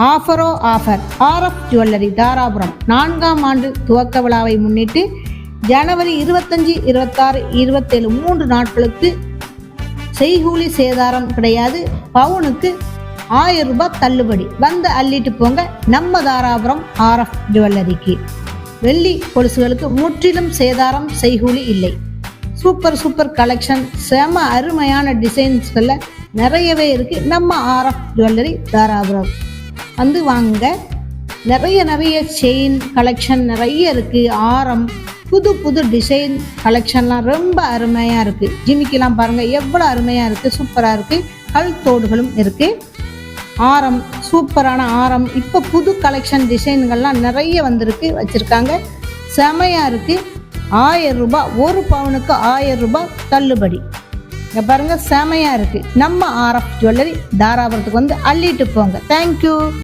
ஆஃபரோ offer. RF jewellery Dharapuram 4ஆம் ஆண்டு துவக்க விழாவை முன்னிட்டு ஜனவரி 25, 26, 27 3 நாட்களுக்கு செய்கூலி சேதாரம் கிடையாது. பவுனுக்கு 1000 ரூபாய் தள்ளுபடி. வந்து அள்ளிட்டு போங்க நம்ம தாராபுரம் ஆர்எஃப் ஜுவல்லரிக்கு. வெள்ளி கொலுசுகளுக்கு முற்றிலும் சேதாரம், செய்கூலி இல்லை. சூப்பர் கலெக்ஷன், செம அருமையான டிசைன்ஸ்களில் நிறையவே இருக்குது நம்ம ஆர்எஃப் ஜுவல்லரி தாராபுரம். வந்து வாங்க. நிறைய செயின் கலெக்ஷன் நிறைய இருக்குது. ஆரம், புது டிசைன் கலெக்ஷன்லாம் ரொம்ப அருமையாக இருக்குது. ஜிமிக்கெலாம் பாருங்கள் எவ்வளோ அருமையாக இருக்குது, சூப்பராக இருக்குது. கல் தோடுகளும் இருக்குது. ஆரம், சூப்பரான ஆரம். இப்போ புது கலெக்ஷன் டிசைன்கள்லாம் நிறைய வந்திருக்கு, வச்சுருக்காங்க. செமையாக இருக்குது. 1000 ரூபாய், ஒரு பவுனுக்கு 1000 ரூபாய் தள்ளுபடி. இங்கே பாருங்கள் செமையாக இருக்குது. நம்ம ஆர்எஃப் ஜுவல்லரி தாராபுரத்துக்கு வந்து அள்ளிட்டு போங்க. தேங்க்யூ.